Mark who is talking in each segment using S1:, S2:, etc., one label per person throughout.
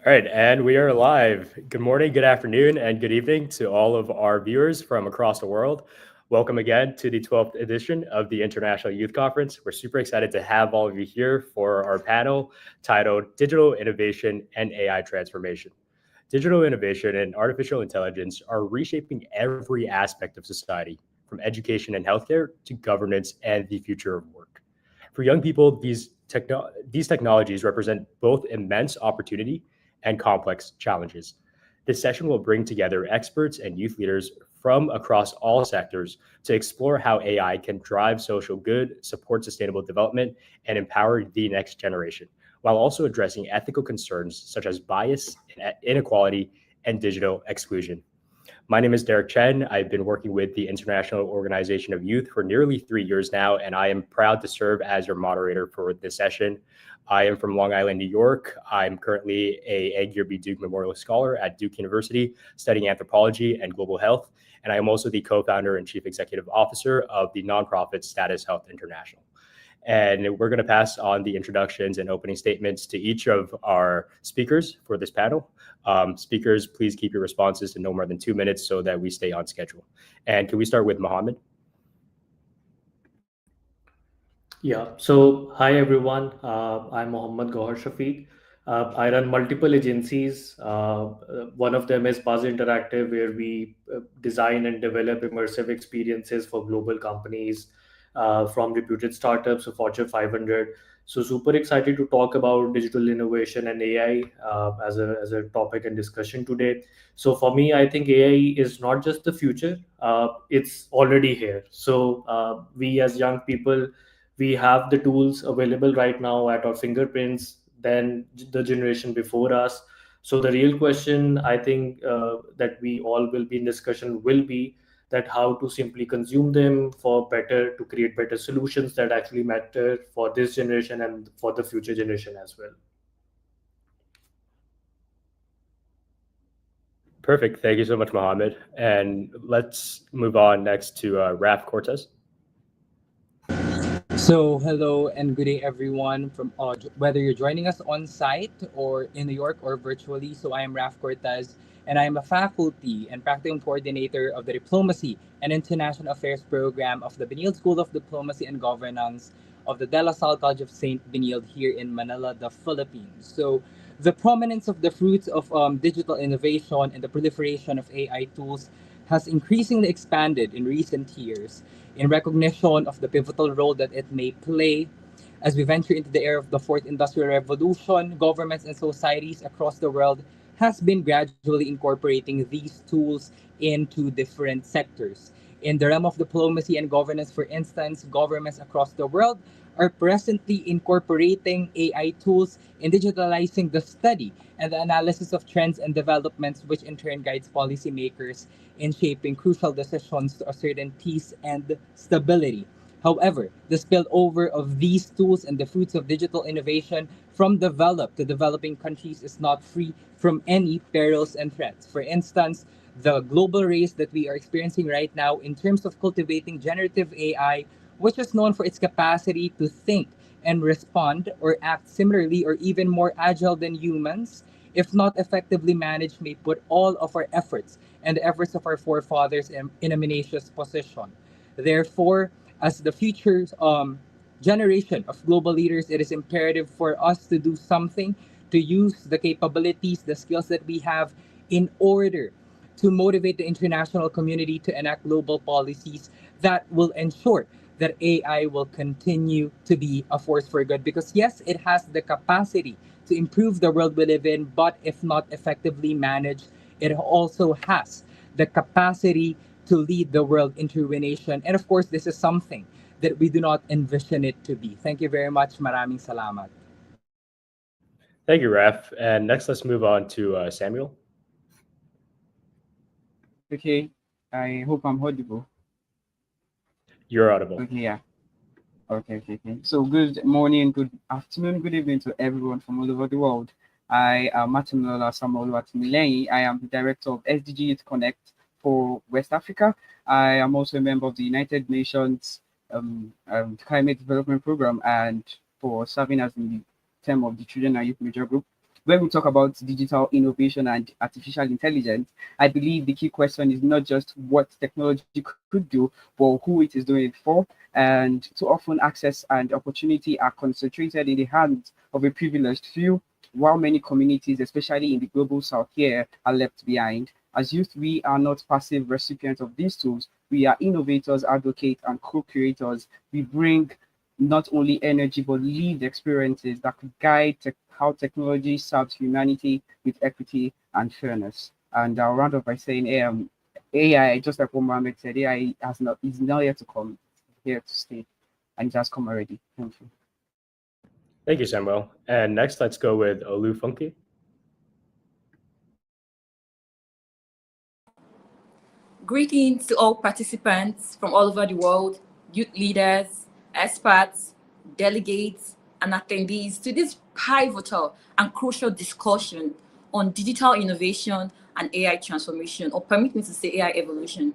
S1: All right, and we are live. Good morning, good afternoon, and good evening to all of our viewers from across the world. Welcome again to the 12th edition of the International Youth Conference. We're super excited to have all of you here for our panel titled Digital Innovation and AI Transformation. Digital innovation and artificial intelligence are reshaping every aspect of society, from education and healthcare to governance and the future of work. For young people, these technologies represent both immense opportunity and complex challenges. This session will bring together experts and youth leaders from across all sectors to explore how AI can drive social good, support sustainable development, and empower the next generation, while also addressing ethical concerns such as bias, inequality, and digital exclusion. My name is Derek Chen. I've been working with the International Organization of Youth for nearly 3 years now, and I am proud to serve as your moderator for this session. I am from Long Island, New York. I'm currently a Edgar B. Duke Memorial Scholar at Duke University, studying anthropology and global health. And I am also the co-founder and chief executive officer of the nonprofit Status Health International. And we're going to pass on the introductions and opening statements to each of our speakers for this panel. Speakers, please keep your responses to no more than 2 minutes so that we stay on schedule. And can we start with Mohammed?
S2: Yeah, so hi everyone. I'm Mohammad Gohar Shafiq. I run multiple agencies. One of them is Buzz Interactive, where we design and develop immersive experiences for global companies, from reputed startups to Fortune 500. So super excited to talk about digital innovation and AI as a topic and discussion today. So for me, I think AI is not just the future; it's already here. So we as young people, we have the tools available right now at our fingerprints than the generation before us. So the real question, I think, that we all will be in discussion will be that how to simply consume them for better, to create better solutions that actually matter for this generation and for the future generation as well.
S1: Perfect. Thank you so much, Mohammed. And let's move on next to Raf Cortez.
S3: So, hello and good day, everyone, from whether you're joining us on site or in New York or virtually. So, I am Raf Cortez, and I am a faculty and practicum coordinator of the Diplomacy and International Affairs program of the Benilde School of Diplomacy and Governance of the De La Salle College of St. Benilde here in Manila, the Philippines. So, the prominence of the fruits of digital innovation and the proliferation of AI tools has increasingly expanded in recent years in recognition of the pivotal role that it may play as we venture into the era of the fourth industrial revolution. Governments and societies across the world has been gradually incorporating these tools into different sectors. In the realm of diplomacy and governance, for instance, governments across the world are presently incorporating AI tools in digitalizing the study and the analysis of trends and developments, which in turn guides policymakers in shaping crucial decisions to ascertain peace and stability. However, the spillover of these tools and the fruits of digital innovation from developed to developing countries is not free from any perils and threats. For instance, the global race that we are experiencing right now in terms of cultivating generative AI, which is known for its capacity to think and respond or act similarly or even more agile than humans, if not effectively managed, may put all of our efforts and the efforts of our forefathers in a menacious position. Therefore, as the future generation of global leaders, it is imperative for us to do something to use the capabilities, the skills that we have in order to motivate the international community to enact global policies that will ensure that AI will continue to be a force for good. Because, yes, it has the capacity to improve the world we live in, but if not effectively managed, it also has the capacity to lead the world into ruination. And of course, this is something that we do not envision it to be. Thank you very much. Maraming salamat.
S1: Thank you, Raf. And next, let's move on to Samuel.
S4: Okay, I hope I'm audible.
S1: You're audible.
S4: Okay, yeah. Okay. So good morning, good afternoon, good evening to everyone from all over the world. I am Matimilola Samuel Watimileyi. I am the director of SDG Youth Connect for West Africa. I am also a member of the United Nations Climate Development Program and for serving as in the term of the Children and Youth Major Group. when we talk about digital innovation and artificial intelligence, I believe the key question is not just what technology could do, but who it is doing it for. And too often, access and opportunity are concentrated in the hands of a privileged few, while many communities, especially in the global south here, are left behind. As youth, we are not passive recipients of these tools. We are innovators, advocates, and co-creators. We bring not only energy but lived experiences that could guide how technology serves humanity with equity and fairness. And I'll round up by saying AI, just like what Mohammed said, AI is not here to come, it's here to stay, and it has come already. Thank you.
S1: Thank you, Samuel. And next, let's go with Olu Funky.
S5: Greetings to all participants from all over the world, youth leaders, experts, delegates, and attendees to this pivotal and crucial discussion on digital innovation and AI transformation, or permit me to say AI evolution.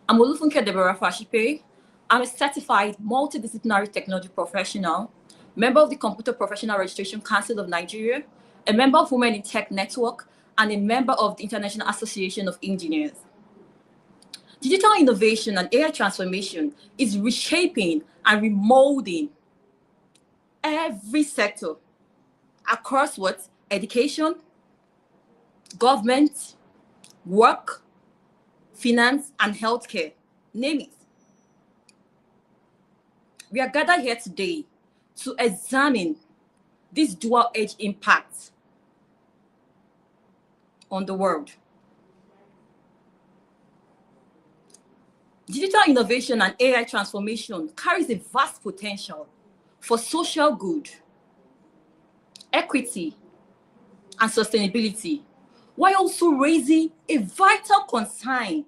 S5: I'm Olufunke Deborah Fashipe. I'm a certified multidisciplinary technology professional, member of the Computer Professional Registration Council of Nigeria, a member of Women in Tech Network, and a member of the International Association of Engineers. Digital innovation and AI transformation is reshaping and remolding every sector across what? Education, government, work, finance, and healthcare. Name it. We are gathered here today to examine this dual-edged impact on the world. Digital innovation and AI transformation carries a vast potential for social good, equity, and sustainability, while also raising a vital concern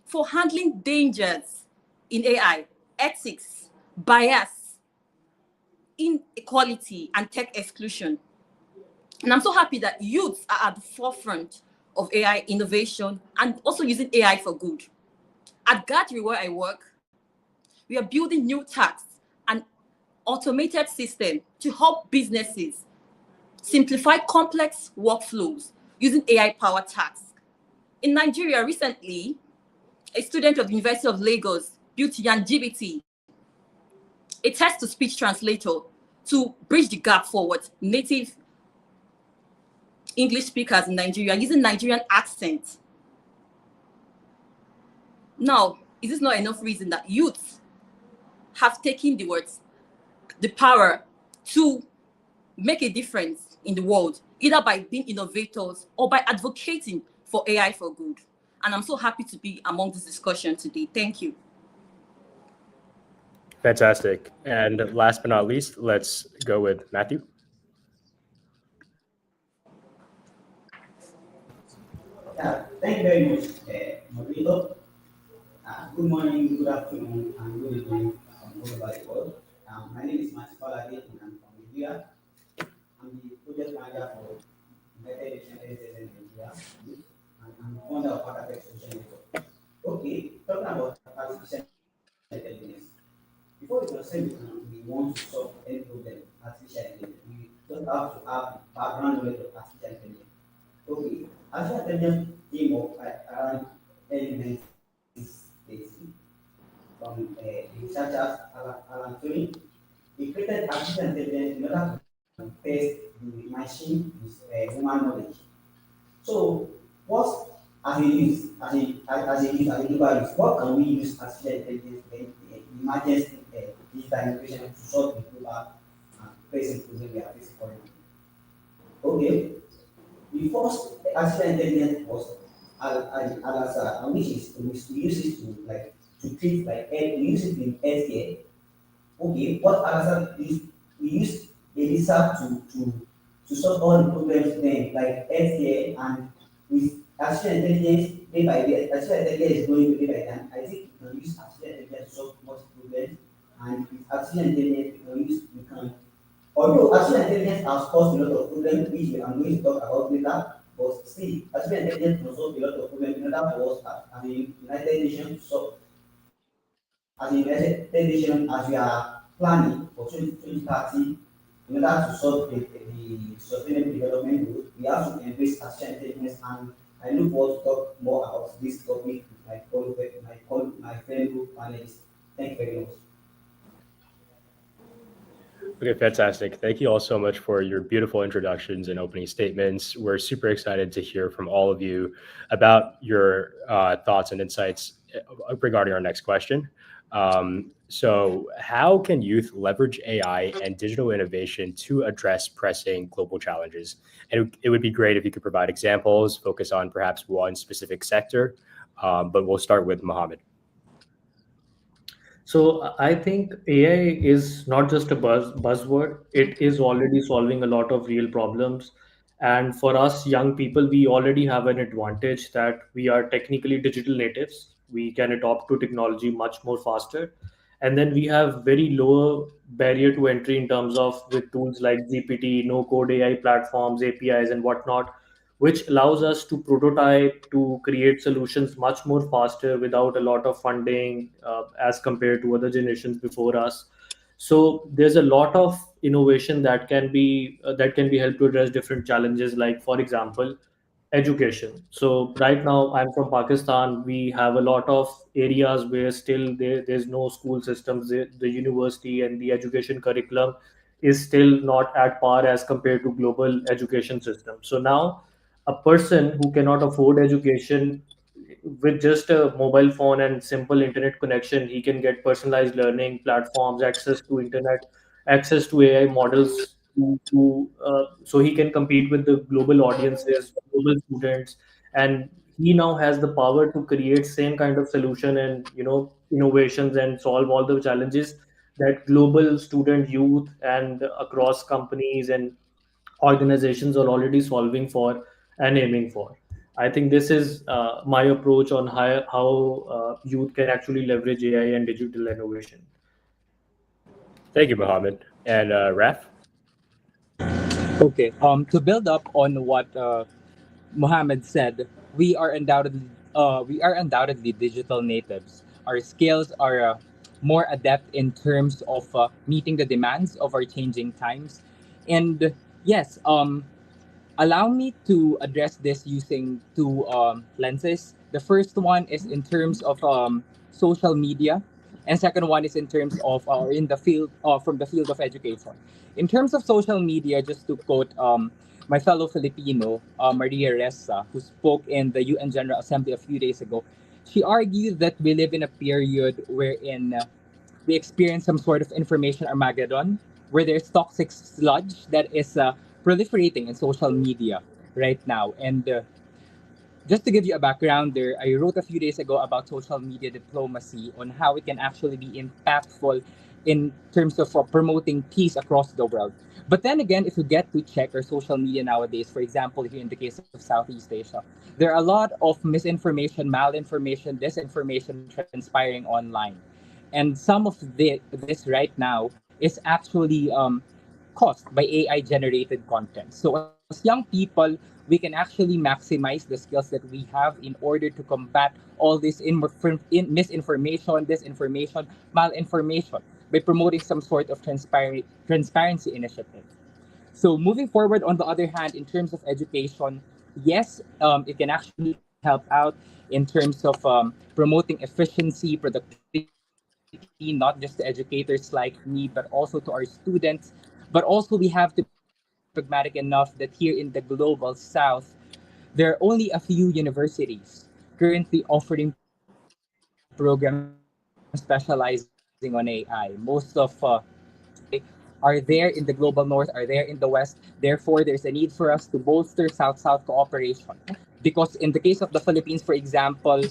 S5: for handling dangers in AI, ethics, bias, inequality, and tech exclusion. And I'm so happy that youths are at the forefront of AI innovation and also using AI for good. At Gatri, where I work, we are building new tasks and automated systems to help businesses simplify complex workflows using AI-powered tasks. In Nigeria, recently, a student of the University of Lagos built YanGBT, a text-to-speech translator, to bridge the gap for what native English speakers in Nigeria using Nigerian accent. Now, is this not enough reason that youths have taken the power to make a difference in the world, either by being innovators or by advocating for AI for good? And I'm so happy to be among this discussion today. Thank you.
S1: Fantastic. And last but not least, let's go with Matthew.
S6: Yeah, thank you very much, moderator. Good morning, good afternoon, and good evening from all over the world. My name is Matthew Falade, and I'm from Nigeria. I'm the project manager for United Nations SSN Nigeria, and I'm the founder of Architect Social Network. Okay, talking about artificial intelligence. Before we concern we want to solve any problem, artificial intelligence, we don't have to have background knowledge of artificial intelligence. Okay, artificial intelligence came up around early 1980 from the researchers Alan Turing. He created artificial intelligence in order to test the machine with human knowledge. So, what as a use, as a global use, what can we use artificial intelligence in emergency digital innovation to solve the global pressing problem we are facing currently? Okay, the first artificial intelligence was Al-Azhar, and which is we use it to to treat we use it in healthcare. Okay, what Al-Azhar is we use ELISA to solve all the problems then, like healthcare, and with artificial intelligence day by day, artificial intelligence is growing day by day. I think we can use artificial intelligence to solve most problems, and with artificial intelligence we can although artificial intelligence has caused a lot of problems, which I'm going to talk about later, but still, artificial intelligence can solve a lot of problems in order for us as a United Nations to solve, as a United Nations, as we are planning for 2030, In order to solve the sustainable development goals, we have to embrace attentiveness, and I look forward to talk more about this topic with my fellow panelists. Thank you very much.
S1: Okay, fantastic. Thank you all so much for your beautiful introductions and opening statements. We're super excited to hear from all of you about your thoughts and insights regarding our next question. So, how can youth leverage AI and digital innovation to address pressing global challenges? And it would be great if you could provide examples, focus on perhaps one specific sector, but we'll start with Mohammed.
S2: So I think AI is not just a buzzword. It is already solving a lot of real problems. And for us young people, we already have an advantage that we are technically digital natives. We can adopt to technology much more faster. And then we have very low barrier to entry in terms of with tools like GPT, no code AI platforms, APIs, and whatnot, which allows us to prototype, to create solutions much more faster without a lot of funding as compared to other generations before us. So there's a lot of innovation that can be helped to address different challenges, like for example education. So right now I'm from Pakistan. We have a lot of areas where still there's no school systems. The university and the education curriculum is still not at par as compared to global education system. So now a person who cannot afford education, with just a mobile phone and simple internet connection, he can get personalized learning platforms, access to internet, access to AI models so he can compete with the global audiences, global students, and he now has the power to create same kind of solution and innovations and solve all the challenges that global student youth and across companies and organizations are already solving for and aiming for. I think this is my approach on how youth can actually leverage AI and digital innovation.
S1: Thank you, Mohammed. And Raf?
S3: Okay. To build up on what Mohammed said, we are undoubtedly digital natives. Our skills are more adept in terms of meeting the demands of our changing times. And yes, allow me to address this using two lenses. The first one is in terms of social media, and second one is in terms of in the field from the field of education. In terms of social media, just to quote my fellow Filipino, Maria Ressa, who spoke in the UN General Assembly a few days ago, she argued that we live in a period wherein we experience some sort of information Armageddon, where there's toxic sludge that is proliferating in social media right now. And just to give you a background there, I wrote a few days ago about social media diplomacy on how it can actually be impactful in terms of promoting peace across the world. But then again, if you get to check our social media nowadays, for example, here in the case of Southeast Asia, there are a lot of misinformation, malinformation, disinformation transpiring online. And some of this right now is actually caused by AI generated content. So, as young people, we can actually maximize the skills that we have in order to combat all this misinformation, disinformation, malinformation by promoting some sort of transparency initiative. So, moving forward, on the other hand, in terms of education, yes, it can actually help out in terms of promoting efficiency, productivity, not just to educators like me, but also to our students. But also, we have to be pragmatic enough that here in the global south, there are only a few universities currently offering programs specializing on AI. Most of the universities are there in the global north, are there in the west. Therefore, there's a need for us to bolster South-South cooperation. Because in the case of the Philippines, for example,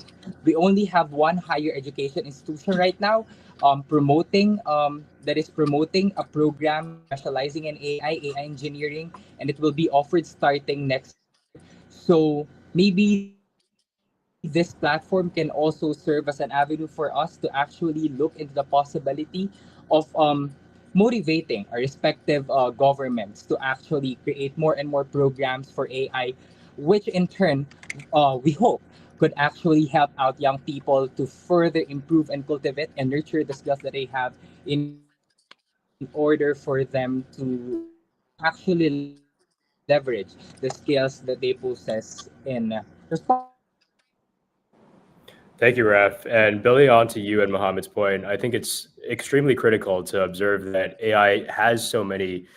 S3: we only have one higher education institution right now promoting a program specializing in AI engineering, and it will be offered starting next year. So maybe this platform can also serve as an avenue for us to actually look into the possibility of motivating our respective governments to actually create more and more programs for AI, which in turn, we hope could actually help out young people to further improve and cultivate and nurture the skills that they have in order to compete order for them to actually leverage the skills that they possess in
S1: Thank you, Raf. And building on to you and Mohammed's point, I think it's extremely critical to observe that AI has so many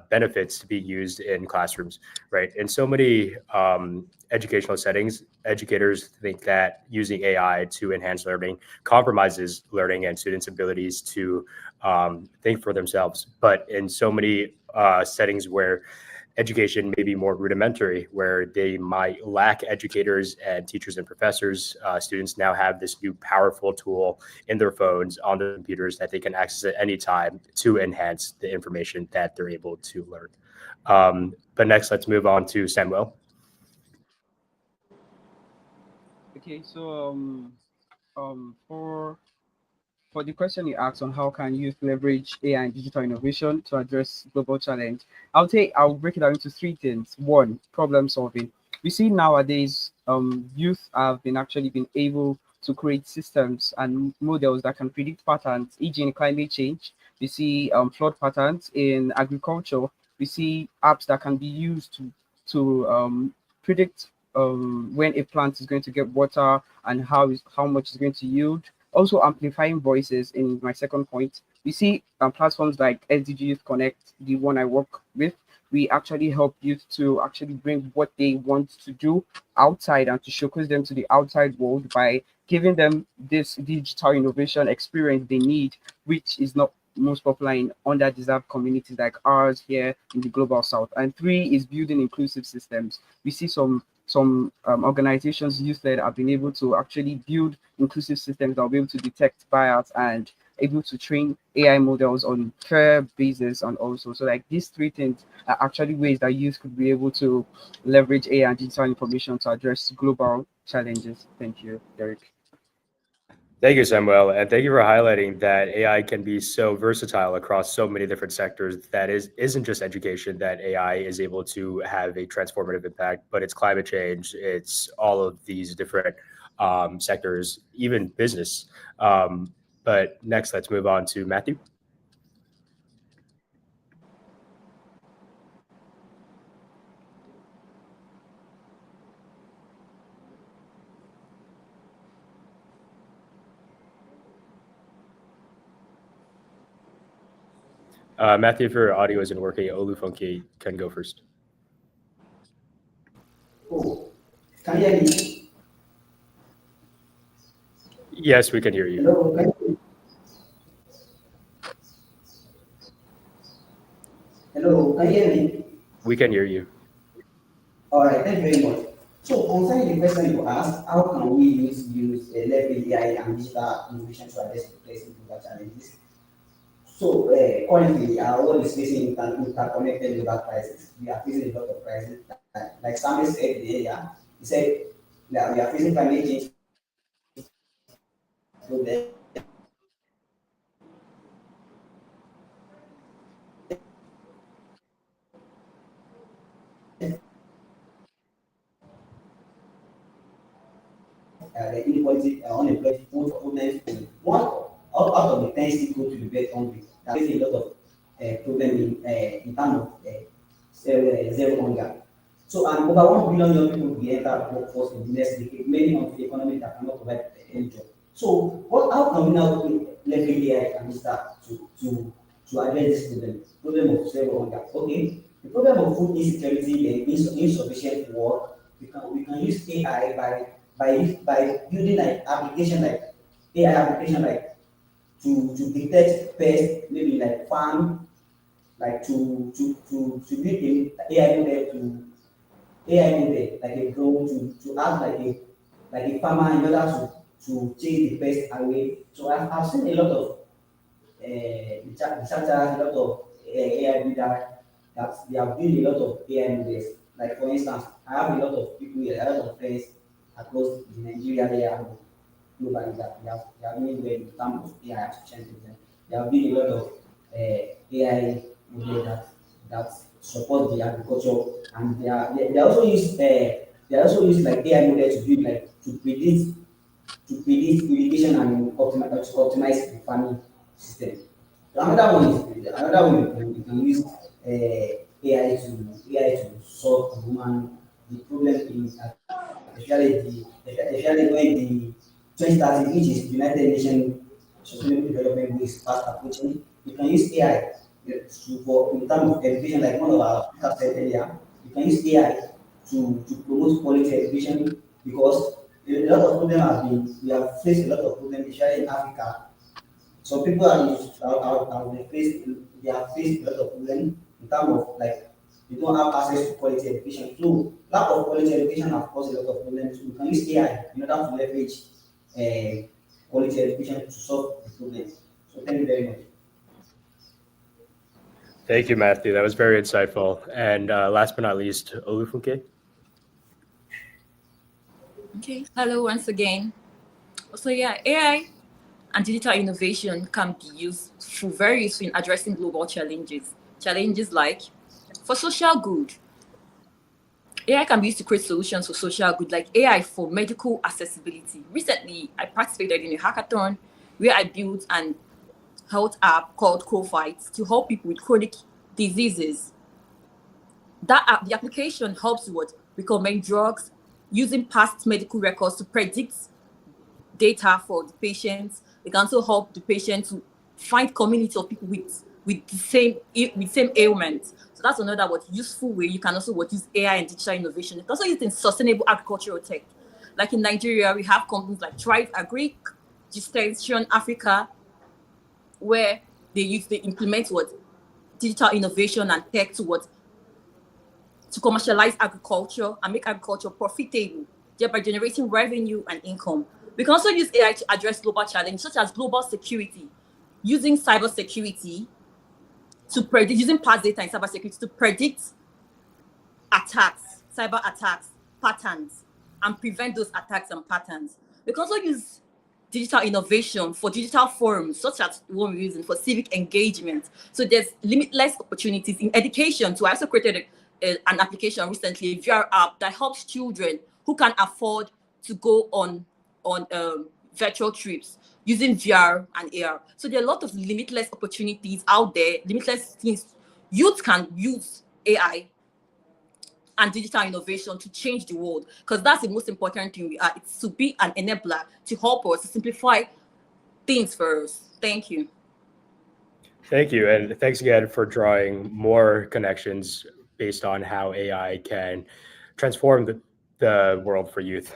S1: benefits to be used in classrooms, right? In so many educational settings, educators think that using AI to enhance learning compromises learning and students' abilities to think for themselves. But in so many settings where education may be more rudimentary, where they might lack educators and teachers and professors. Students now have this new powerful tool in their phones, on their computers that they can access at any time to enhance the information that they're able to learn. But next, let's move on to Samuel.
S4: Okay, so for the question you asked on how can youth leverage AI and digital innovation to address global challenge, I'll break it down into three things. One, problem solving. We see nowadays youth have been actually been able to create systems and models that can predict patterns, e.g. in climate change. We see flood patterns in agriculture. We see apps that can be used to predict when a plant is going to get water and how much is going to yield. Also, amplifying voices in my second point. We see platforms like SDG Youth Connect, the one I work with. We actually help youth to actually bring what they want to do outside and to showcase them to the outside world by giving them this digital innovation experience they need, which is not most popular in underdeserved communities like ours here in the global south. And three is building inclusive systems. We see some organizations, youth-led, have been able to actually build inclusive systems that will be able to detect bias and able to train AI models on fair basis. And also, so like these three things are actually ways that youth could be able to leverage AI and digital information to address global challenges. Thank you, Derek.
S1: Thank you, Samuel, and thank you for highlighting that AI can be so versatile across so many different sectors. That isn't just education that AI is able to have a transformative impact, but it's climate change, it's all of these different sectors, even business. But next, let's move on to Matthew. Matthew, if your audio isn't working, Olufunke can go first.
S6: Oh, can you hear me?
S1: Yes, we can hear you.
S6: Hello, can you, hello, can you hear me?
S1: We can hear you.
S6: All right, thank you very much. So concerning the question you asked, how can we use leverage AI and digital innovation to address the pressing global challenges? So currently, our world is facing interconnected global crisis. We are facing a lot of crises. Like Samuel said earlier, he said that we are facing climate change problem. The inequality, unemployment, food problems. One out of the 10 still go to the bed hungry. There's a lot of problem in terms of zero hunger. So, and over 1 billion young people will enter workforce in the next decade, many of the economy that cannot provide any job. So, how can we now leverage AI and start to address this problem of zero hunger? Okay, the problem of food insecurity and insufficient work, we can use AI by building like application like AI application like to detect pests, maybe like farm, like to build a AI model like a drone to act like a farmer in order to chase the pest away. So I've seen a lot of researchers, a lot of AI builders that they have built a lot of AI models. Like for instance, I have a lot of people here, a lot of friends across the Nigeria area globally that they are doing well in terms of AI artificial intelligence. They have built a lot of AI models that support the agriculture, and they also use like AI models to build like to predict irrigation and optimize the farming system. Another one we can use AI to solve the problem in especially when the 2030, which is United Nations Sustainable Development Goals, is fast approaching. You can use AI for in terms of education, like one of our speakers said earlier. You can use AI to promote quality education because a lot of problems we have faced a lot of problems, especially in Africa. So people they have faced a lot of problems in terms of like they don't have access to quality education. So lack of quality education have caused a lot of problems. So we can use AI in order to leverage quality education to solve the problem. So thank you very much.
S1: Thank you, Matthew. That was very insightful. And last but not least, Olufunke.
S5: Okay, hello once again. So yeah, AI and digital innovation can be useful, very useful in addressing global challenges. Challenges like for social good. AI can be used to create solutions for social good, like AI for medical accessibility. Recently, I participated in a hackathon where I built an health app called CoFight to help people with chronic diseases. That app, the application helps with recommend drugs using past medical records to predict data for the patients. It can also help the patient to find community of people with the same ailment. So that's another useful way. You can also use AI and digital innovation. You can also use it in sustainable agricultural tech. Like in Nigeria, we have companies like Thrive Agri, Gestation Africa, where they implement digital innovation and tech to commercialize agriculture and make agriculture profitable, thereby generating revenue and income. We can also use AI to address global challenges such as global security, using cybersecurity to predict, using past data in cybersecurity to predict attacks, cyber attacks, patterns, and prevent those attacks and patterns. We can also use digital innovation for digital forums, such as the one we're using for civic engagement. So there's limitless opportunities in education. So I also created an application recently, a VR app that helps children who can afford to go on virtual trips using VR and AR. So there are a lot of limitless opportunities out there, limitless things. Youth can use AI and digital innovation to change the world, because that's the most important thing we are. It's to be an enabler to help us to simplify things for us. Thank you.
S1: Thank you. And thanks again for drawing more connections based on how AI can transform the world for youth.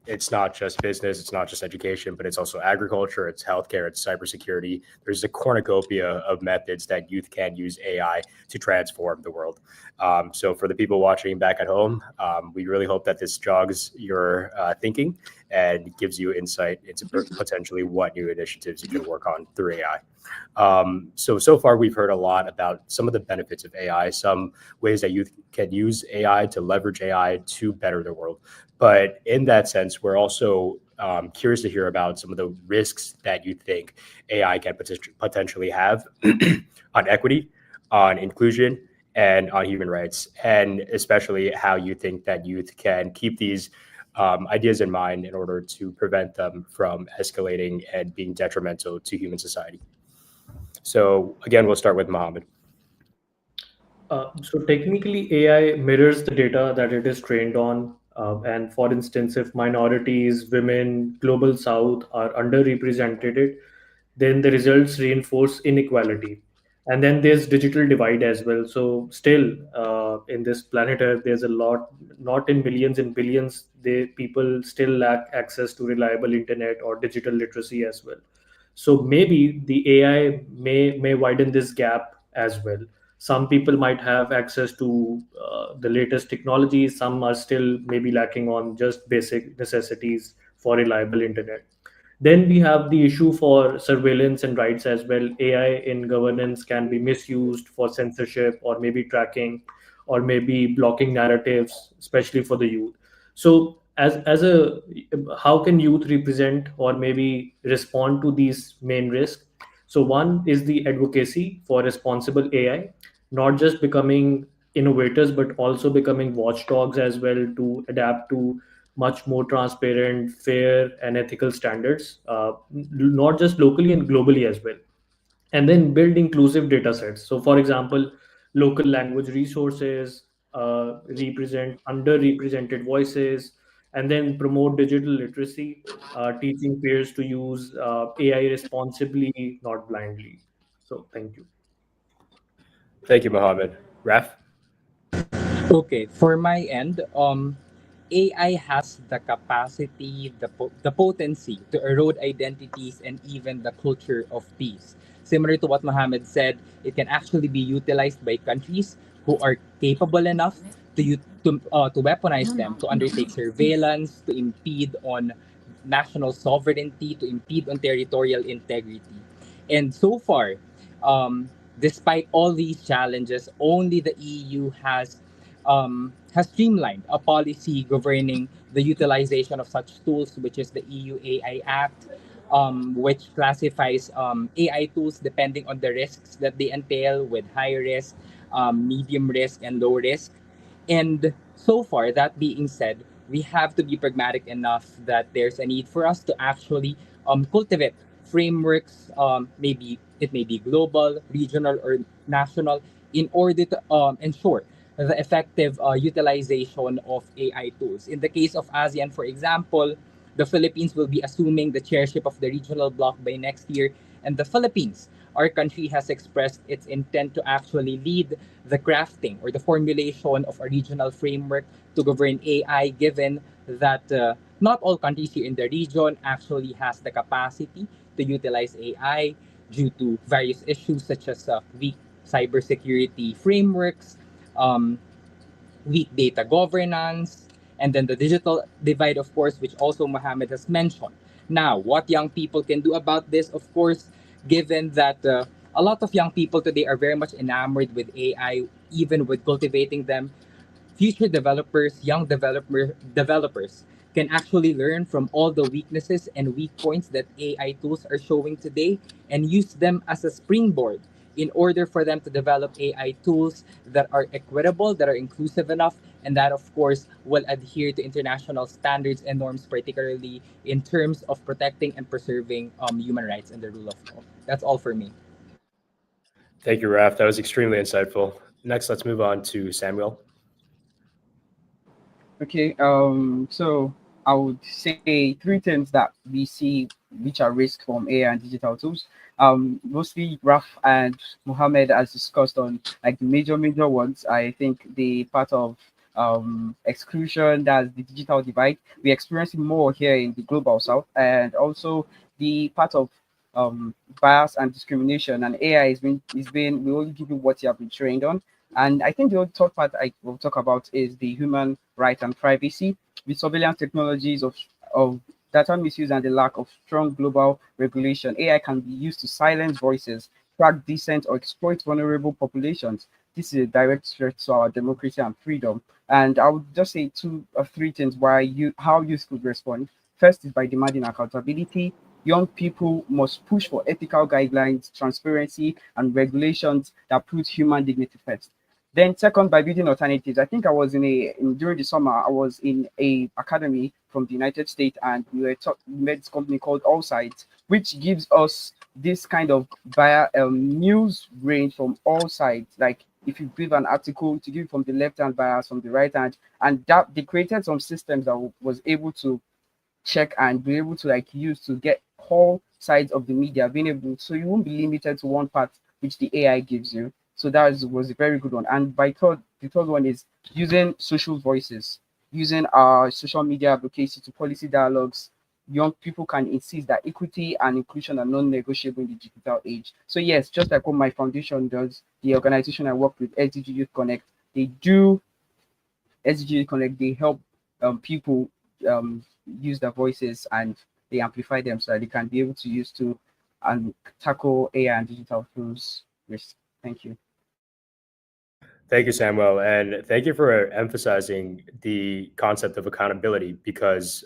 S1: It's not just business, it's not just education, but it's also agriculture, it's healthcare, it's cybersecurity. There's a cornucopia of methods that youth can use AI to transform the world. So for the people watching back at home, we really hope that this jogs your thinking and gives you insight into potentially what new initiatives you can work on through AI. So far we've heard a lot about some of the benefits of AI, some ways that youth can use AI to leverage AI to better the world. But in that sense, we're also curious to hear about some of the risks that you think AI can potentially have on equity, on inclusion, and on human rights, and especially how you think that youth can keep these ideas in mind in order to prevent them from escalating and being detrimental to human society. So again, we'll start with Mohammed.
S2: So technically, AI mirrors the data that it is trained on. And for instance, if minorities, women, global south are underrepresented, then the results reinforce inequality. And then there's digital divide as well. So still, in this planet Earth, there's a lot, not in millions, in billions, people still lack access to reliable internet or digital literacy as well. So maybe the AI may widen this gap as well. Some people might have access to the latest technology. Some are still maybe lacking on just basic necessities for reliable internet. Then we have the issue for surveillance and rights as well. AI in governance can be misused for censorship or maybe tracking or maybe blocking narratives, especially for the youth. So as a how can youth represent or maybe respond to these main risks? So one is the advocacy for responsible AI, not just becoming innovators but also becoming watchdogs as well to adapt to much more transparent, fair, and ethical standards, not just locally and globally as well. and then build inclusive data sets. So, for example, local language resources, represent underrepresented voices, and then promote digital literacy, teaching peers to use AI responsibly, not blindly. So, thank you.
S1: Thank you, Mohammed. Raf?
S3: Okay, for my end, AI has the capacity, the potency to erode identities and even the culture of peace. Similar to what Mohammed said, it can actually be utilized by countries who are capable enough to weaponize them, to undertake surveillance, to impede on national sovereignty, to impede on territorial integrity. And so far, despite all these challenges, only the EU has streamlined a policy governing the utilization of such tools, which is the EU AI Act, which classifies AI tools depending on the risks that they entail, with high risk, medium risk, and low risk. And so far, that being said, we have to be pragmatic enough that there's a need for us to actually cultivate frameworks, maybe it may be global, regional, or national, in order to ensure the effective utilization of AI tools. In the case of ASEAN, for example, the Philippines will be assuming the chairship of the regional bloc by next year, and the Philippines, our country, has expressed its intent to actually lead the crafting or the formulation of a regional framework to govern AI, given that not all countries here in the region actually has the capacity to utilize AI due to various issues such as weak cybersecurity frameworks, um, weak data governance, and then the digital divide, of course, which also Mohammed has mentioned. Now, what young people can do about this, of course, given that a lot of young people today are very much enamored with AI, even with cultivating them, future developers, developers can actually learn from all the weaknesses and weak points that AI tools are showing today and use them as a springboard in order for them to develop AI tools that are equitable, that are inclusive enough, and that, of course, will adhere to international standards and norms, particularly in terms of protecting and preserving human rights and the rule of law. That's all for me.
S1: Thank you, Raf. That was extremely insightful. Next, let's move on to Samuel.
S4: Okay, so I would say three things that we see which are risk from AI and digital tools. Mostly Raf and Mohammed has discussed on like the major ones. I think the part of exclusion, that's the digital divide. We're experiencing more here in the global south, and also the part of bias and discrimination. And AI is been we only give you what you have been trained on. And I think the other third part I will talk about is the human right and privacy. With surveillance technologies of data misuse and the lack of strong global regulation, AI can be used to silence voices, track dissent, or exploit vulnerable populations. This is a direct threat to our democracy and freedom. And I would just say two or three things why you how youth could respond. First is by demanding accountability. Young people must push for ethical guidelines, transparency, and regulations that put human dignity first. Then second, by building alternatives. I think I was during the summer. I was in a academy from the United States, and we met this company called All Sides, which gives us this kind of news range from all sides. Like if you give an article, to give from the left hand bias, from the right hand, and that they created some systems that was able to check and be able to like use to get all sides of the media being able, so you won't be limited to one part which the AI gives you. So was a very good one. And the third one is using social voices, using our social media advocacy to policy dialogues. Young people can insist that equity and inclusion are non-negotiable in the digital age. So yes, just like what my foundation does, the organization I work with, SDG Youth Connect, they do SDG Connect, they help people um, use their voices and they amplify them so that they can be able to use to and tackle AI and digital tools risk. Thank you.
S1: Thank you, Samuel, and thank you for emphasizing the concept of accountability because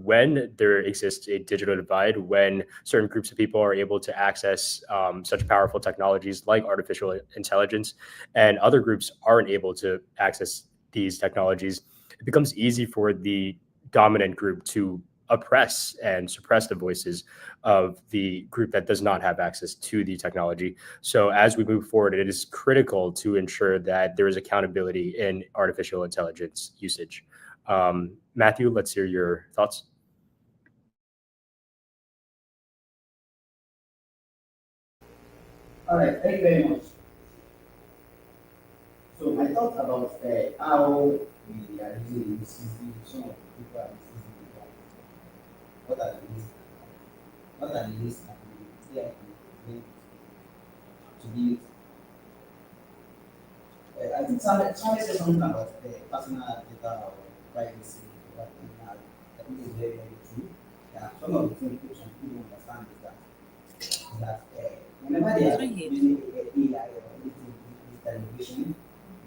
S1: when there exists a digital divide, when certain groups of people are able to access such powerful technologies like artificial intelligence and other groups aren't able to access these technologies, it becomes easy for the dominant group to oppress and suppress the voices of the group that does not have access to the technology. So as we move forward, it is critical to ensure that there is accountability in artificial intelligence usage. Matthew, let's hear your thoughts.
S6: All right, thank you very much. So my thoughts about how we are using this some of the people are misusing it. What are the risks? What are the risks and the to be used? I think somebody said something about personal data or privacy. But I think it's very, very true. Yeah, some of the things some people don't understand is that whenever they are using AI or anything with television,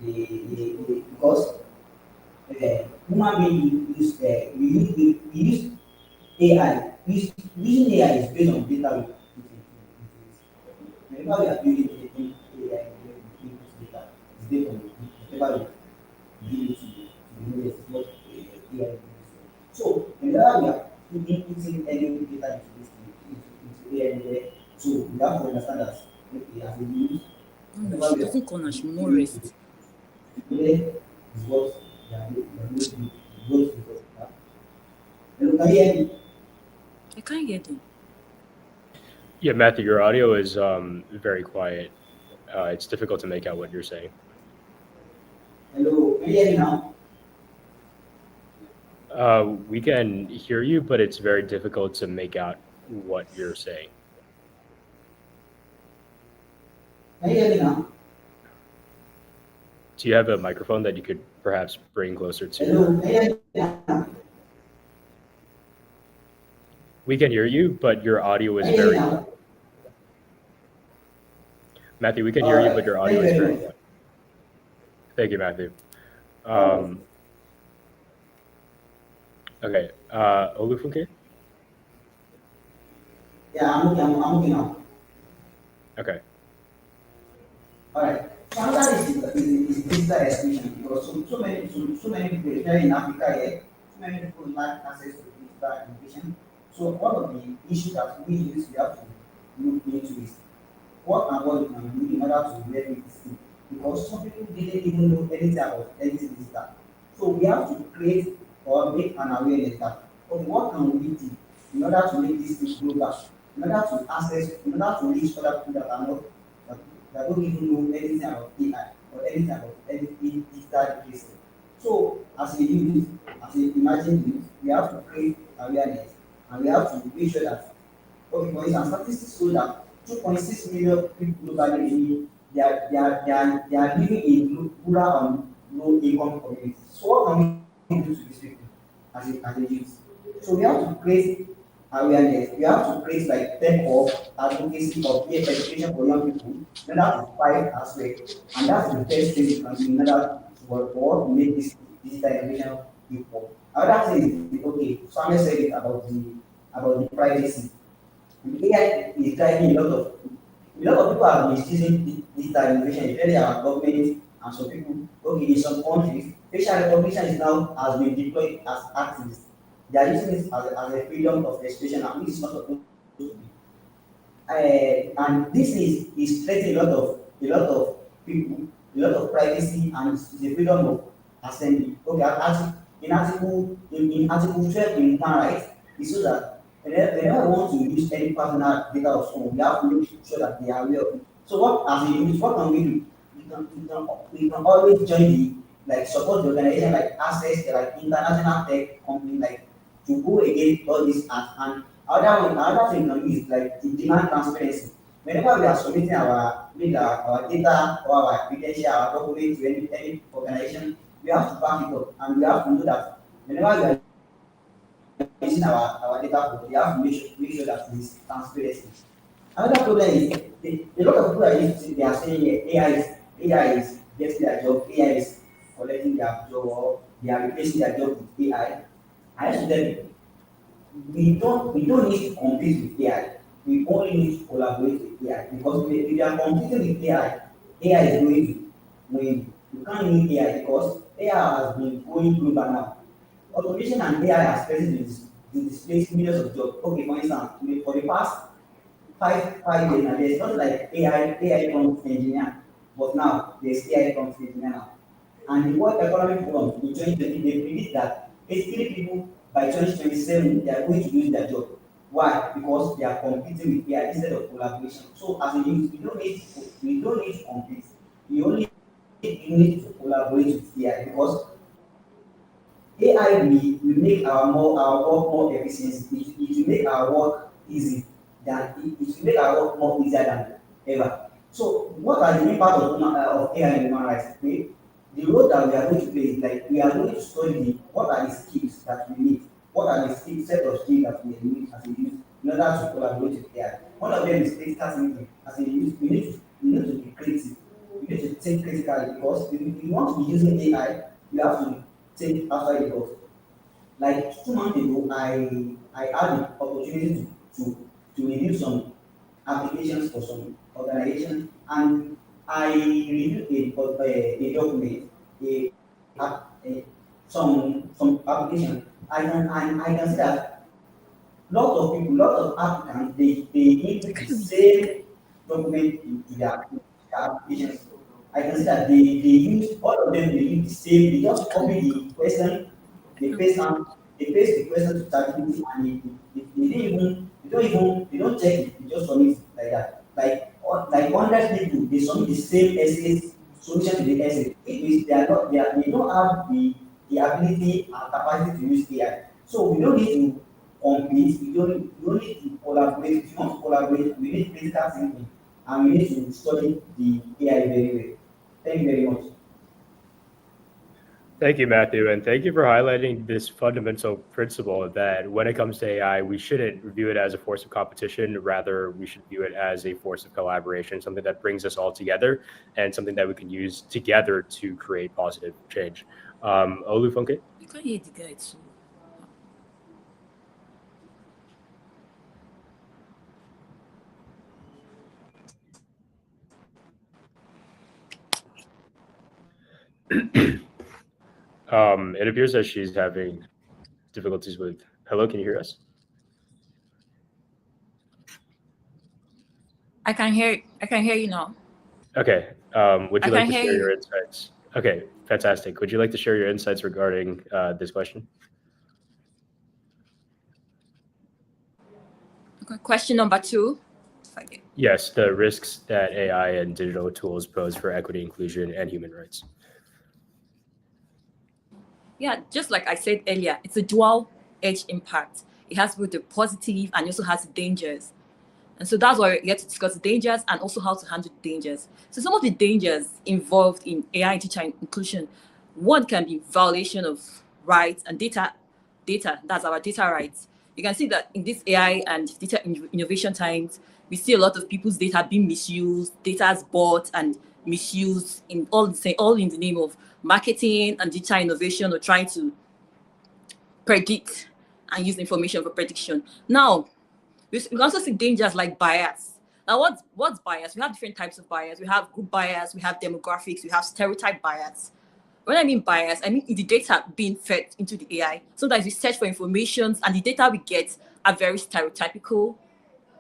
S6: because human being use we use AI. Using AI is based on data. Whenever we are building anything AI, we input data. It's based on whatever we give it to the model. It's what AI is. So whenever we are inputting any data into this into AI, so we have to understand that okay, as we use
S5: She doesn't call us more rest.
S6: today is what they are going to do. Hello, can you hear me?
S5: I can't hear them.
S1: Yeah, Matthew, your audio is very quiet. It's difficult to make out what you're saying.
S6: Hello, can you hear me now?
S1: We can hear you, but it's very difficult to make out what you're saying.
S6: Can you hear me now?
S1: Do you have a microphone that you could perhaps bring closer to?
S6: Hello, can you hear me now?
S1: We can hear you, but your audio is
S6: Can you hear me
S1: very.
S6: now?
S1: Matthew, we can hear you, but your audio
S6: Thank
S1: is
S6: you
S1: very
S6: very
S1: low. Thank you, Matthew. Okay, Olufunke?
S6: Yeah, I'm okay now.
S1: Okay.
S6: All right. So another is digital exclusion because so many people, especially in Africa here, so many people lack access to digital education. So one of the issues that we have to look into is what and what you can do in order to leverage this thing. Because some people didn't even know anything about anything digital. So we have to create or make an awareness that okay, what can we do in order to make this thing global, in order to access, in order to reach other people that are not that don't even know anything about AI or anything about anything digital education. So as a youth, as a imagine youth, we have to create awareness and we have to make sure that okay, for instance, statistics show that 2.6 million people globally they are living in rural and low income communities. So what can we do to these people as a youth? So we have to create awareness. We have to create like tech of advocacy of peer education for young people in order to fight as well. And that's the best thing you can do in order to work or make this digital education equal. Another thing is okay, Samuel said it about the privacy. AI is driving a lot of people are misusing digital innovation, especially our government and some people. Okay, in some countries, facial recognition is now has been deployed as activists. They are using it as a freedom of expression, and which is not supposed to be. And this is threatening a lot of people, a lot of privacy, and it's the freedom of assembly. Okay, in article 12 in human rights, it shows that whenever we want to use any personal data of someone, we have to make sure that they are aware of it. So what as a youth, what can we do? We can always join the like support the organization like access like international tech company like to go against all this acts and another thing we can use is like to demand transparency. Whenever we are submitting our data or our credential, our document to any organization, we have to back it up and we have to know that whenever we are using our data, we have to make sure that it is transparency. Another problem is a lot of people are using they are saying AI is getting their job, AI is collecting their job or they are replacing their job with AI. I used to tell you we don't need to compete with AI. We only need to collaborate with AI because if you are competing with AI is going to win. You can't win AI because AI has been going global now. Automation and AI has present to displace millions of jobs. Okay, for instance, for the past 5 years now, there's not like AI prompt engineer, but now there's AI prompt engineer now. And the World Economic Forum in 2020, they predict that 83 people by 2027 they are going to lose their job. Why? Because they are competing with AI instead of collaboration. So as a youth, we don't need to compete. We only need to collaborate with AI because AI will make our work more efficient. It will make our work easy it will make our work more easier than ever. So what are the impact of AI in human rights? Okay? The role that we are going to play is like we are going to study what are the skills that we need, what are the set of skills that we need as a youth in order to collaborate with AI. One of them is critical thinking. As a youth, we need to be creative. We need to think critically because if you want to be using AI, you have to think after the box. Like 2 months ago, I had the opportunity to review some applications for some organizations, and I reviewed a document, some application. I can see that lot of applicants, they input the same document into their applications. I can see that they use all of them. They use the same. They just copy the question. They paste the question to ChatGPT, and they don't check it. They just submit it like that. Like 100 people, they submit the same essays solution to the essay. It means they don't have the ability and capacity to use AI. So we don't need to compete. We don't need to collaborate. If you want to collaborate, we need critical thinking, and we need to study the AI very well. Thank you very much.
S1: Thank you, Matthew, and thank you for highlighting this fundamental principle that when it comes to AI, we shouldn't view it as a force of competition. Rather, we should view it as a force of collaboration, something that brings us all together and something that we can use together to create positive change. Olufunke?
S5: You can't hear the guy too.
S1: It appears that she's having difficulties with. Hello, can you hear us?
S5: I can hear you now.
S1: Okay. Would you
S5: I
S1: like
S5: can
S1: to
S5: hear
S1: share your
S5: you.
S1: insights? Okay, fantastic. Would you like to share your insights regarding this question?
S5: Okay. Question number 2. Okay.
S1: Yes, the risks that AI and digital tools pose for equity, inclusion, and human rights.
S5: Yeah, just like I said earlier, it's a dual-edged impact. It has both the positive and also has the dangers. And so that's why we're here to discuss the dangers and also how to handle the dangers. So some of the dangers involved in AI and teacher inclusion, one can be violation of rights and data, that's our data rights. You can see that in this AI and data innovation times, we see a lot of people's data being misused, data is bought and misused in all in the name of marketing and digital innovation or trying to predict and use information for prediction. Now, we can also see dangers like bias. Now, what's bias? We have different types of bias. We have group bias, we have demographics, we have stereotype bias. When I mean bias, I mean the data being fed into the AI. Sometimes we search for information and the data we get are very stereotypical.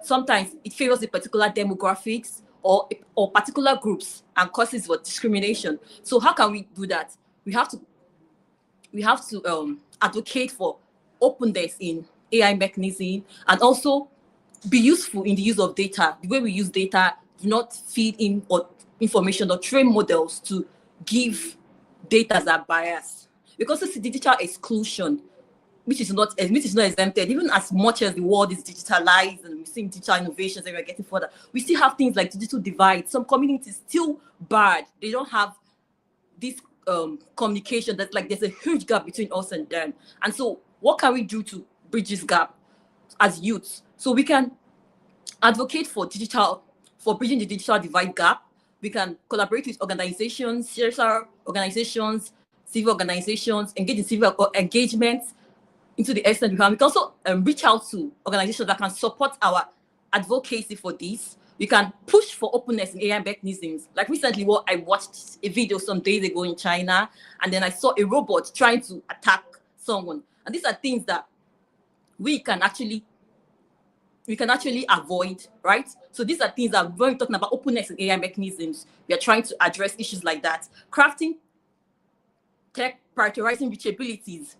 S5: Sometimes it favors a particular demographics or particular groups and causes for discrimination. So how can we do that? We have to advocate for openness in AI mechanism and also be useful in the use of data. The way we use data, do not feed in or information or train models to give data that are biased. Because it's digital exclusion, which is not exempted. Even as much as the world is digitalized and we're seeing digital innovations and we're getting further, we still have things like digital divide. Some communities still bad. They don't have this communication. That's like there's a huge gap between us and them. And so what can we do to bridge this gap as youths? So we can advocate for bridging the digital divide gap. We can collaborate with organizations, CSR organizations, civil organizations, engage in civil engagement into the extent we can. We can also reach out to organizations that can support our advocacy for this. We can push for openness in AI mechanisms. Like recently, I watched a video some days ago in China, and then I saw a robot trying to attack someone. And these are things that we can actually avoid, right? So these are things that when we're talking about openness and AI mechanisms, we are trying to address issues like that. Crafting tech, prioritizing reachabilities.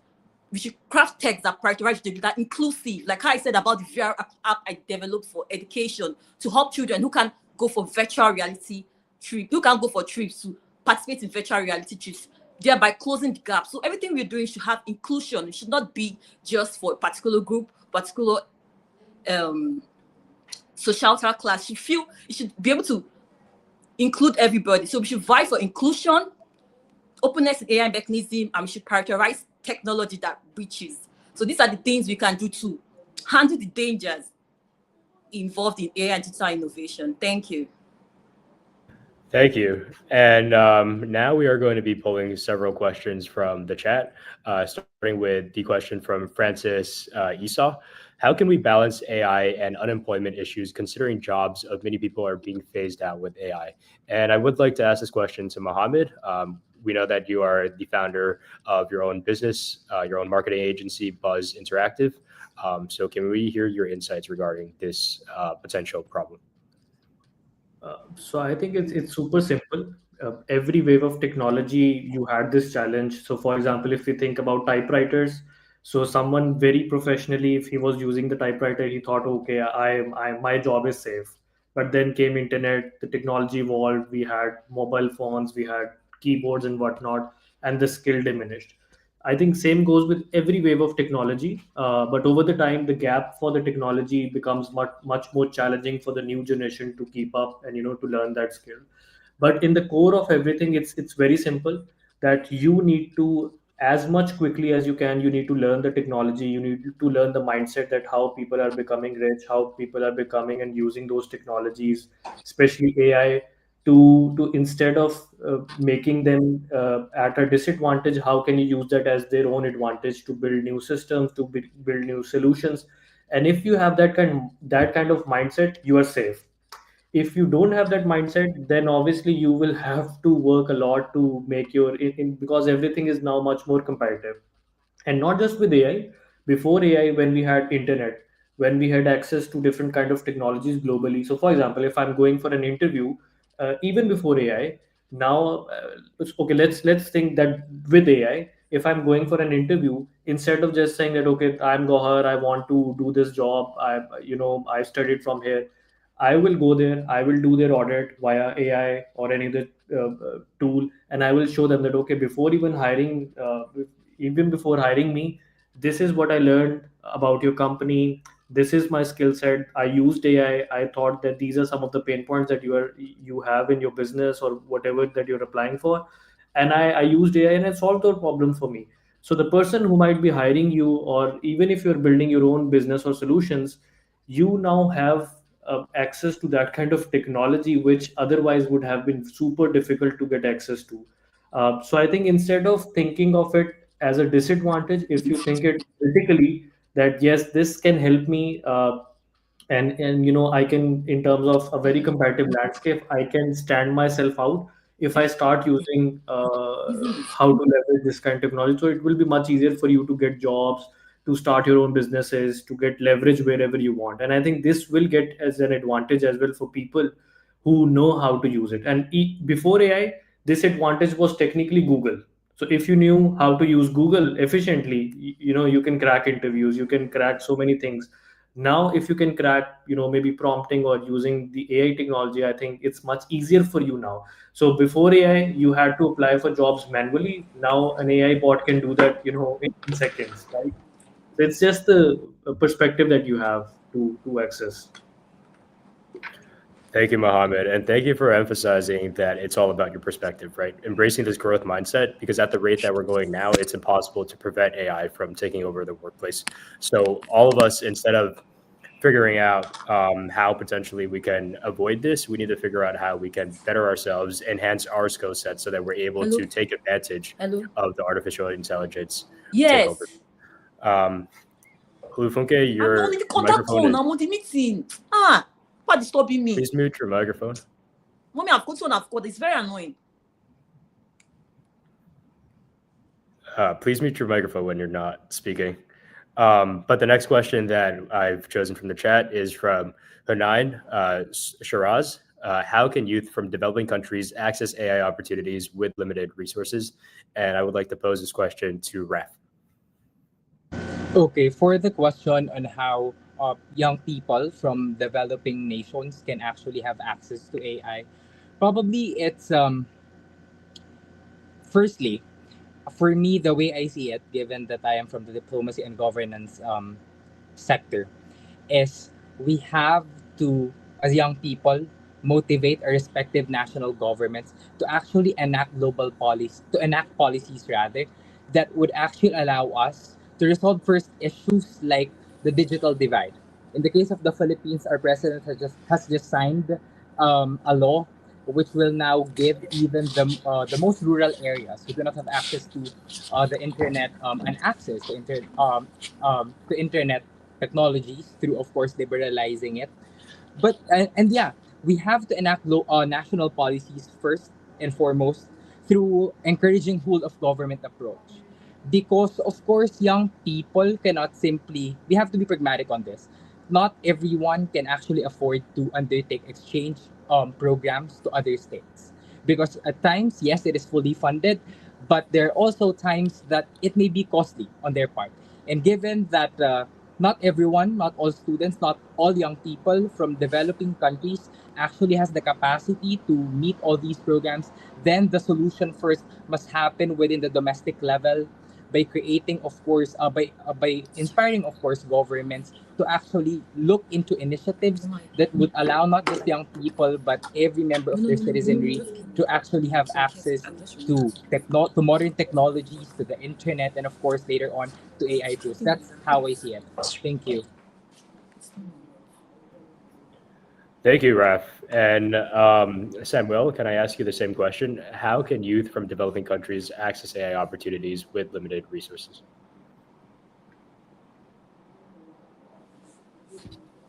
S5: We should craft tech that prioritize reachability, that inclusive, like how I said about the VR app I developed for education to help children who can go for virtual reality trips, who can go for trips to participate in virtual reality trips, thereby closing the gap. So everything we're doing should have inclusion. It should not be just for a particular group, particular social class. You should be able to include everybody. So we should vie for inclusion, openness in AI mechanism, and we should prioritize technology that reaches. So these are the things we can do to handle the dangers involved in AI and digital innovation. Thank you.
S1: Thank you. And now we are going to be pulling several questions from the chat, starting with the question from Francis Esau. How can we balance AI and unemployment issues considering jobs of many people are being phased out with AI? And I would like to ask this question to Mohammed. We know that you are the founder of your own business, your own marketing agency, Buzz Interactive. So can we hear your insights regarding this potential problem?
S2: So I think it's super simple. Every wave of technology, you had this challenge. So for example, if we think about typewriters, so someone very professionally, if he was using the typewriter, he thought, okay, my job is safe. But then came internet, the technology evolved. We had mobile phones, we had keyboards and whatnot, and the skill diminished. I think same goes with every wave of technology, but over the time, the gap for the technology becomes much more challenging for the new generation to keep up and to learn that skill. But in the core of everything, it's very simple that you need to, as much quickly as you can, you need to learn the technology. You need to learn the mindset that how people are becoming rich, how people are becoming and using those technologies, especially AI, to instead of making them at a disadvantage, how can you use that as their own advantage to build new systems, to build new solutions? And if you have that kind of mindset, you are safe. If you don't have that mindset, then obviously you will have to work a lot to make because everything is now much more competitive. And not just with AI. Before AI, when we had internet, when we had access to different kind of technologies globally. So for example, if I'm going for an interview, even before AI, now okay, let's think that with AI, if I'm going for an interview, instead of just saying that, okay, I'm Gohar, I want to do this job, I studied from here, I will go there, I will do their audit via AI or any other tool, and I will show them that, okay, even before hiring me, this is what I learned about your company. This is my skill set. I used AI. I thought that these are some of the pain points that you have in your business or whatever that you're applying for, and I used AI and it solved the problem for me. So the person who might be hiring you, or even if you're building your own business or solutions, you now have access to that kind of technology, which otherwise would have been super difficult to get access to. So I think instead of thinking of it as a disadvantage, if you think it critically, that yes, this can help me, and I can, in terms of a very competitive landscape, I can stand myself out if I start using how to leverage this kind of technology. So it will be much easier for you to get jobs, to start your own businesses, to get leverage wherever you want. And I think this will get as an advantage as well for people who know how to use it. And before AI, this advantage was technically Google. So if you knew how to use Google efficiently, you can crack interviews, you can crack so many things. Now if you can crack, maybe prompting or using the AI technology, I think it's much easier for you now. So before AI, you had to apply for jobs manually. Now an AI bot can do that, in seconds, right? So it's just the perspective that you have to access.
S1: Thank you, Mohammed. And thank you for emphasizing that it's all about your perspective, right? Embracing this growth mindset, because at the rate that we're going now, it's impossible to prevent AI from taking over the workplace. So all of us, instead of figuring out how potentially we can avoid this, we need to figure out how we can better ourselves, enhance our skill set so that we're able to take advantage of the artificial intelligence
S5: Yes.
S1: takeover. Olufunke,
S5: I'm
S1: your
S5: only the contact
S1: microphone
S5: phone. I'm on the meeting. Why disturbing me?
S1: Please mute your microphone.
S5: Mommy, I've got. It's very annoying.
S1: Please mute your microphone when you're not speaking. But the next question that I've chosen from the chat is from Hunain Shiraz. How can youth from developing countries access AI opportunities with limited resources? And I would like to pose this question to Raf.
S3: Okay, for the question on how young people from developing nations can actually have access to AI, probably it's firstly, for me, the way I see it, given that I am from the diplomacy and governance sector, is we have to, as young people, motivate our respective national governments to actually enact global policies, to enact policies rather, that would actually allow us to resolve first issues like the digital divide. In the case of the Philippines, our president has just signed a law which will now give even the most rural areas who do not have access to the internet and access to internet technologies through, of course, liberalizing it. But and yeah, we have to enact national policies first and foremost through encouraging whole of government approach. Because of course, young people cannot simply. We have to be pragmatic on this. Not everyone can actually afford to undertake exchange programs to other states. Because at times, yes, it is fully funded, but there are also times that it may be costly on their part. And given that not everyone, not all students, not all young people from developing countries actually has the capacity to meet all these programs, then the solution first must happen within the domestic level by creating, of course, by inspiring, of course, governments to actually look into initiatives that would allow not just young people but every member of their citizenry to actually have access to modern technologies, to the internet, and of course later on to AI tools. That's how I see it. Thank you.
S1: Thank you, Raf. And Samuel, can I ask you the same question? How can youth from developing countries access AI opportunities with limited resources?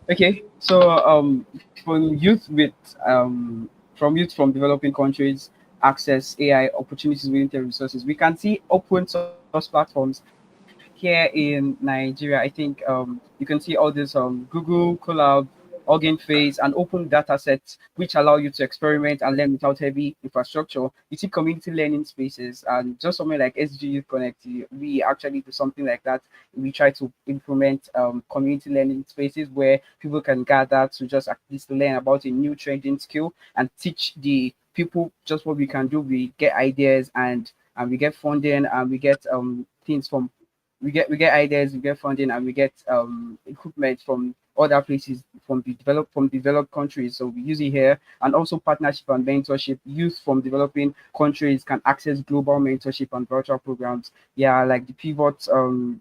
S4: Okay, so from youth with from youth from developing countries access AI opportunities with limited resources, we can see open source platforms here in Nigeria. I think you can see all this Google Colab, Organ Face, and open data sets which allow you to experiment and learn without heavy infrastructure. You see community learning spaces, and just something like SG Youth Connect, we actually do something like that. We try to implement community learning spaces where people can gather to just at least learn about a new trending skill and teach the people just what we can do. We get ideas and we get funding and we get things from we get ideas, we get funding, and we get equipment from other places from developed countries. So we use it here, and also partnership and mentorship. Youth from developing countries can access global mentorship and virtual programs. Yeah, like the Pivot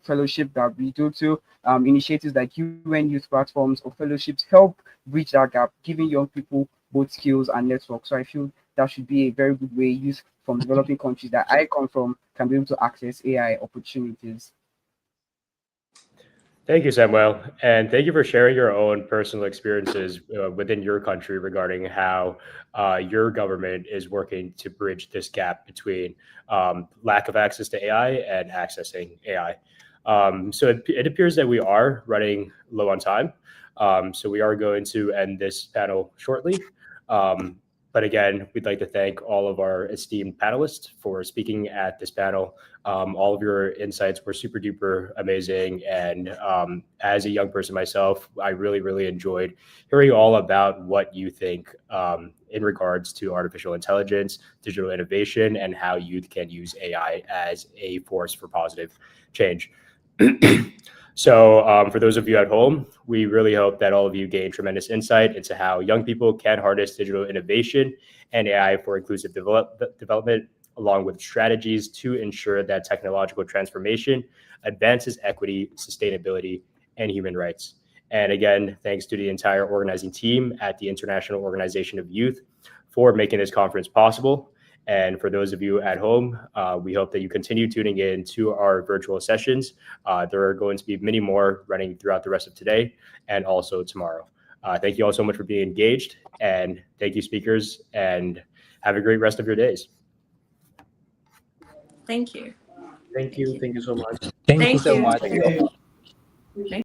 S4: fellowship that we do too. Initiatives like UN Youth platforms or fellowships help bridge that gap, giving young people both skills and network. So I feel that should be a very good way youth from developing countries that I come from can be able to access AI opportunities.
S1: Thank you, Samuel. And thank you for sharing your own personal experiences within your country regarding how your government is working to bridge this gap between lack of access to AI and accessing AI. So it appears that we are running low on time. So we are going to end this panel shortly. But again, we'd like to thank all of our esteemed panelists for speaking at this panel. All of your insights were super duper amazing. And as a young person myself, I really, really enjoyed hearing all about what you think in regards to artificial intelligence, digital innovation, and how youth can use AI as a force for positive change. So for those of you at home, we really hope that all of you gain tremendous insight into how young people can harness digital innovation and AI for inclusive development, along with strategies to ensure that technological transformation advances equity, sustainability, and human rights. And again, thanks to the entire organizing team at the International Organization of Youth for making this conference possible. And for those of you at home, we hope that you continue tuning in to our virtual sessions. There are going to be many more running throughout the rest of today and also tomorrow. Thank you all so much for being engaged, and thank you, speakers, and have a great rest of your days.
S5: Thank you.
S2: Thank you. Thank you so much.
S3: Thank you so much.
S6: Thank you.
S5: Thank